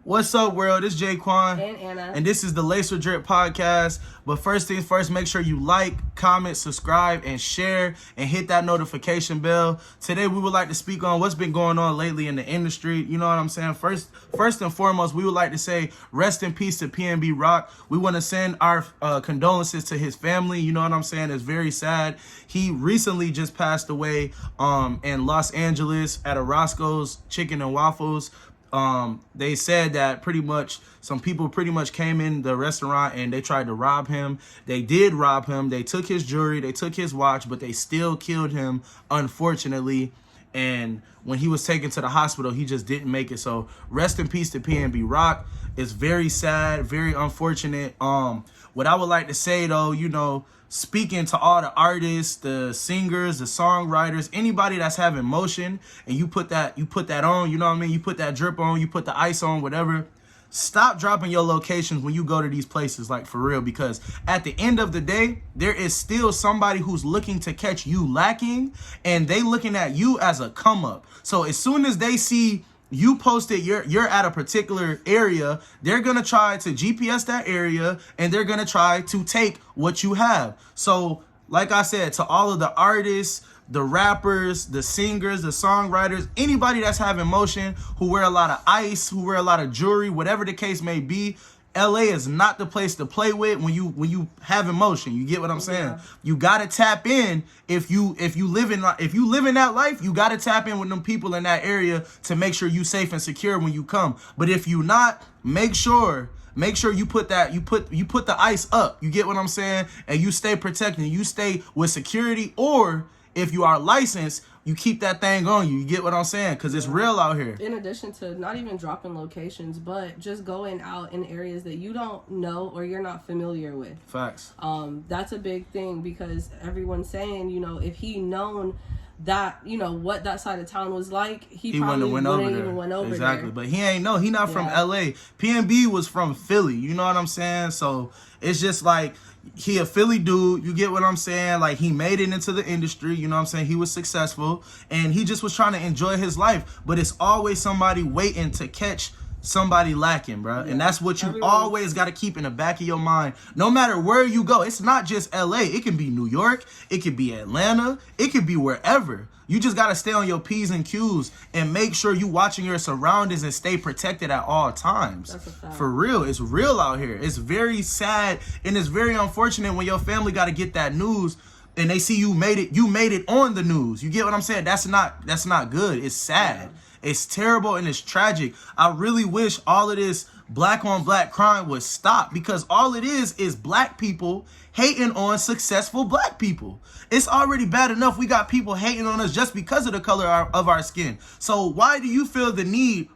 What's up, world? It's Jaquan. And Anna. And this is the Lace with Drip podcast. But first things first, make sure you like, comment, subscribe, and share, and hit that notification bell. Today, we would like to speak on what's been going on lately in the industry. You know what I'm saying? First and foremost, we would like to say rest in peace to PNB Rock. We want to send our condolences to his family. You know what I'm saying? It's very sad. He recently just passed away in Los Angeles at a Roscoe's Chicken and Waffles. They said that some people pretty much came in the restaurant and they tried to rob him. They did rob him. They took his jewelry, they took his watch, but they still killed him, unfortunately. And when he was taken to the hospital, he just didn't make it. So rest in peace to PNB Rock. It's very sad, very unfortunate. What I would like to say though, speaking to all the artists, the singers, the songwriters, anybody that's having motion, and you put that on, you know what I mean? You put that drip on, you put the ice on, whatever. Stop dropping your locations when you go to these places, like for real, because at the end of the day, there is still somebody who's looking to catch you lacking, and they looking at you as a come up. So as soon as they see you posted you're at a particular area, they're gonna try to GPS that area and they're gonna try to take what you have. So like I said, to all of the artists, the rappers, the singers, the songwriters, anybody that's having motion, who wear a lot of ice, who wear a lot of jewelry, whatever the case may be, LA is not the place to play with when you have emotion. You get what I'm saying? Yeah. You gotta tap in. If you live in that life, you gotta tap in with them people in that area to make sure you safe and secure when you come. But if you not, make sure you put the ice up. You get what I'm saying? And you stay protected. You stay with security, or if you are licensed, you keep that thing on you. You get what I'm saying? Because it's real out here. In addition to not even dropping locations, but just going out in areas that you don't know or you're not familiar with. Facts. That's a big thing, because everyone's saying, if he known that, what that side of town was like, he probably wouldn't even went over there. Exactly. But he ain't know. He not from LA. PNB was from Philly. You know what I'm saying? So it's just like, he a Philly dude, you get what I'm saying? Like, he made it into the industry, you know what I'm saying? He was successful, and he just was trying to enjoy his life. But it's always somebody waiting to catch somebody lacking, bro. Yeah. And that's what you always got to keep in the back of your mind. No matter where you go, it's not just LA. It can be New York. It could be Atlanta. It could be wherever. You just got to stay on your P's and Q's and make sure you watching your surroundings and stay protected at all times. That's a fact. For real. It's real out here. It's very sad, and it's very unfortunate when your family got to get that news and they see you made it on the news. You get what I'm saying? That's not good. It's sad. Yeah. It's terrible and it's tragic. I really wish all of this black on black crime would stop, because all it is black people hating on successful black people. It's already bad enough we got people hating on us just because of the color of our skin. So why do you feel the need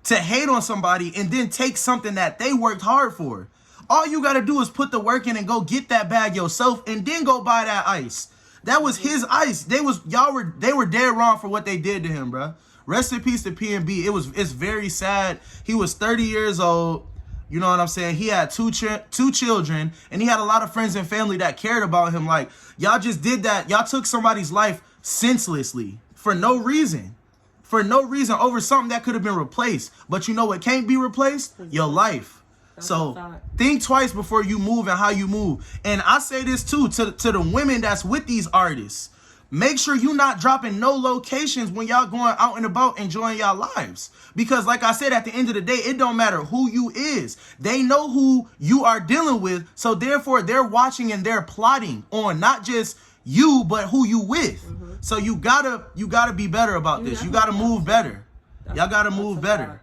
to hate on somebody and then take something that they worked hard for? All you got to do is put the work in and go get that bag yourself, and then go buy that ice. That was his ice. They were dead wrong for what they did to him, bro. Rest in peace to PNB. It's very sad. He was 30 years old. You know what I'm saying? He had two children, and he had a lot of friends and family that cared about him. Like, y'all just did that. Y'all took somebody's life senselessly for no reason. For no reason, over something that could have been replaced. But you know what can't be replaced? Your life. So think twice before you move and how you move. And I say this too to the women that's with these artists. Make sure you're not dropping no locations when y'all going out and about enjoying y'all lives. Because like I said, at the end of the day, it don't matter who you is. They know who you are dealing with. So therefore, they're watching and they're plotting on not just you, but who you with. Mm-hmm. So you gotta be better about this. You gotta move better. Y'all gotta move better.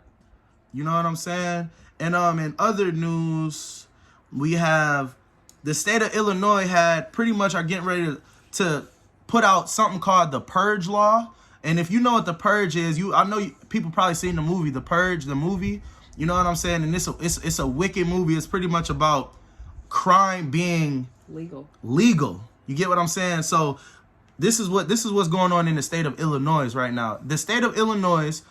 You know what I'm saying? And in other news, we have the state of Illinois are getting ready to put out something called the Purge law. And if you know what the Purge is, I know people probably seen the movie, The Purge, the movie. You know what I'm saying? And it's a wicked movie. It's pretty much about crime being legal. You get what I'm saying? So this is what's going on in the state of Illinois right now. The state of Illinois,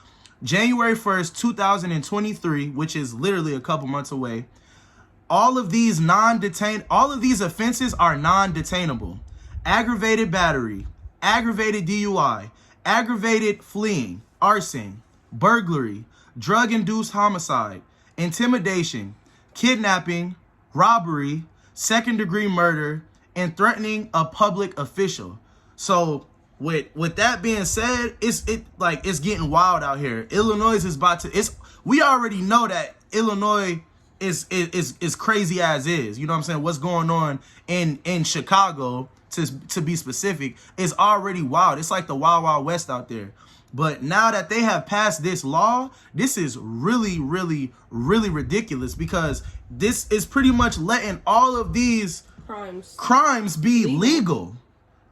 January 1st, 2023, which is literally a couple months away, all of these offenses are non-detainable. Aggravated battery, aggravated DUI, aggravated fleeing, arson, burglary, drug-induced homicide, intimidation, kidnapping, robbery, second-degree murder, and threatening a public official. So with that being said, it's getting wild out here. Illinois is about to. We already know that Illinois is crazy as is. You know what I'm saying? What's going on in Chicago, to be specific, is already wild. It's like the Wild Wild West out there. But now that they have passed this law, this is really, really, really ridiculous, because this is pretty much letting all of these crimes be legal.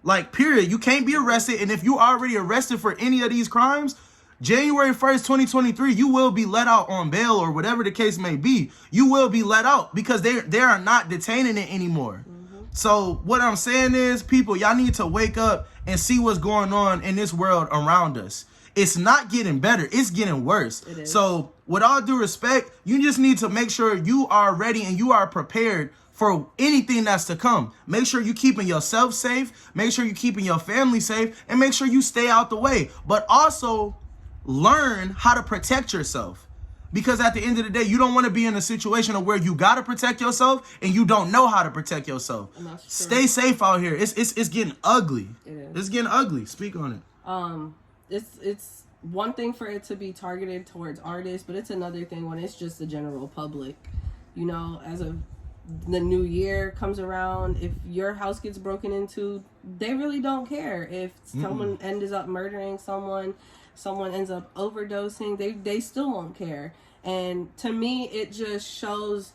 Like, period. You can't be arrested. And if you already arrested for any of these crimes, January 1st, 2023, you will be let out on bail, or whatever the case may be. You will be let out because they are not detaining it anymore. So what I'm saying is, people, y'all need to wake up and see what's going on in this world around us. It's not getting better. It's getting worse. It is. So with all due respect, you just need to make sure you are ready and you are prepared for anything that's to come. Make sure you're keeping yourself safe. Make sure you're keeping your family safe. And make sure you stay out the way. But also learn how to protect yourself. Because at the end of the day, you don't want to be in a situation of where you got to protect yourself and you don't know how to protect yourself. Stay safe out here. It's getting ugly. It is. It's getting ugly. Speak on it. It's one thing for it to be targeted towards artists, but it's another thing when it's just the general public. You know, as of the new year comes around, if your house gets broken into, they really don't care. If someone ends up murdering someone ends up overdosing, they still won't care. And to me, it just shows,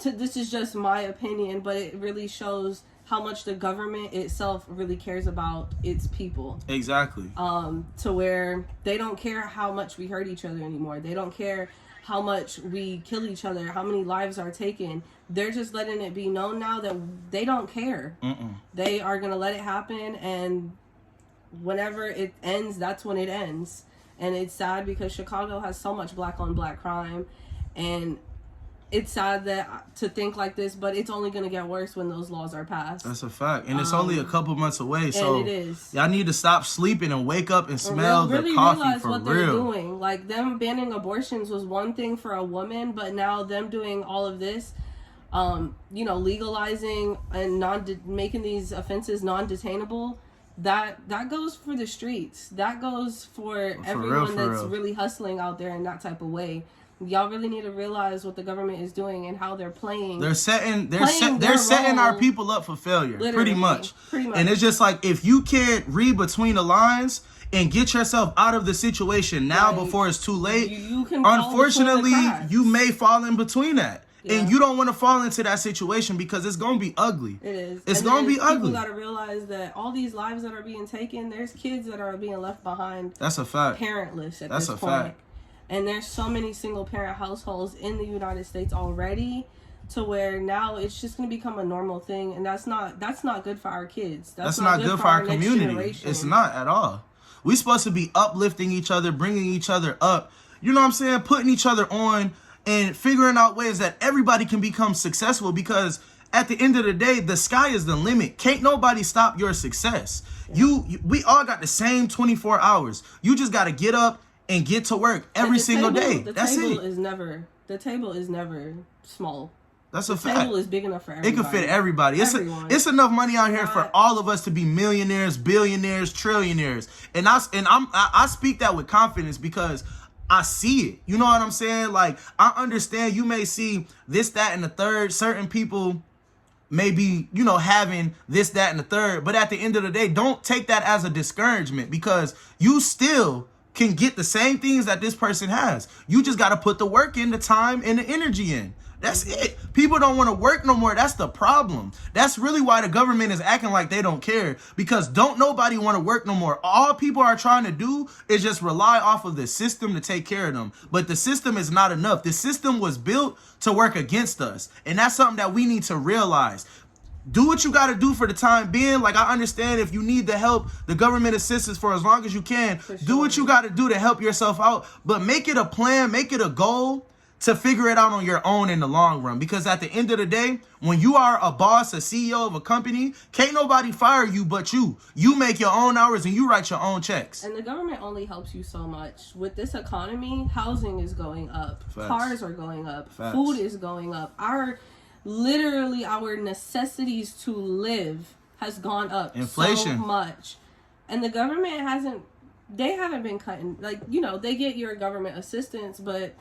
this is just my opinion, but it really shows how much the government itself really cares about its people. Exactly. To where they don't care how much we hurt each other anymore. They don't care how much we kill each other, how many lives are taken. They're just letting it be known now that they don't care. They are going to let it happen, and whenever it ends, that's when it ends. And it's sad because Chicago has so much black on black crime, and it's sad to think like this, but it's only going to get worse when those laws are passed. That's a fact. And it's only a couple months away. So it is. Y'all need to stop sleeping and wake up and smell the coffee realize for what real. They're doing. Like, them banning abortions was one thing for a woman, but now them doing all of this, legalizing and making these offenses non-detainable, that goes for the streets. That goes for everyone that's really hustling out there in that type of way. Y'all really need to realize what the government is doing and how they're playing. They're setting our people up for failure, pretty much. And it's just like, if you can't read between the lines and get yourself out of the situation now before it's too late, you can unfortunately, you may fall in between that. Yeah. And you don't want to fall into that situation because it's going to be ugly. It is. It's going to be ugly. People got to realize that all these lives that are being taken, there's kids that are being left behind. That's a fact. Parentless at this point. Fact. And there's so many single parent households in the United States already, to where now it's just going to become a normal thing, and that's not good for our kids. That's not good for our community. Generation. It's not at all. We're supposed to be uplifting each other, bringing each other up. You know what I'm saying? Putting each other on and figuring out ways that everybody can become successful, because at the end of the day, the sky is the limit. Can't nobody stop your success. Yeah. We all got the same 24 hours. You just got to get up and get to work every single day. That's it. The table is never small. That's a fact. The table is big enough for everybody. It can fit everybody. It's enough money out here for all of us to be millionaires, billionaires, trillionaires. And I speak that with confidence because I see it. You know what I'm saying? Like, I understand you may see this, that, and the third. Certain people may be, having this, that, and the third. But at the end of the day, don't take that as a discouragement, because you still can get the same things that this person has. You just got to put the work in, the time, and the energy in. That's it. People don't want to work no more. That's the problem. That's really why the government is acting like they don't care, because don't nobody want to work no more. All people are trying to do is just rely off of the system to take care of them. But the system is not enough. The system was built to work against us. And that's something that we need to realize. Do what you got to do for the time being. Like, I understand if you need the help, the government assistance for as long as you can. Do what you got to do to help yourself out. But make it a plan. Make it a goal to figure it out on your own in the long run. Because at the end of the day, when you are a boss, a CEO of a company, can't nobody fire you but you. You make your own hours and you write your own checks. And the government only helps you so much. With this economy, housing is going up. Facts. Cars are going up. Facts. Food is going up. Our necessities to live has gone up Inflation. so much. And the government they haven't been cutting, like, you know, they get your government assistance, but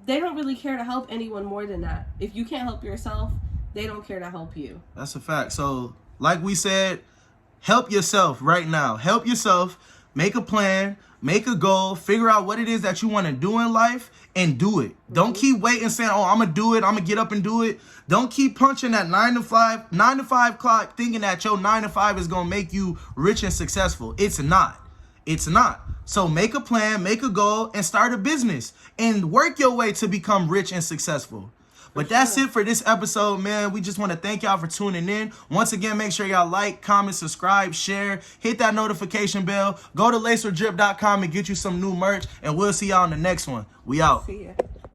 they don't really care to help anyone more than that. If you can't help yourself, they don't care to help you. That's a fact. So, like we said, help yourself right now. Help yourself. Make a plan. Make a goal. Figure out what it is that you want to do in life and do it. Mm-hmm. Don't keep waiting saying, oh, I'm going to do it. I'm going to get up and do it. Don't keep punching that 9 to 5 clock thinking that your 9 to 5 is going to make you rich and successful. It's not. It's not. So make a plan, make a goal, and start a business. And work your way to become rich and successful. But that's it for this episode, man. We just want to thank y'all for tuning in. Once again, make sure y'all like, comment, subscribe, share, hit that notification bell. Go to lacerdrip.com and get you some new merch. And we'll see y'all in the next one. We out. See ya.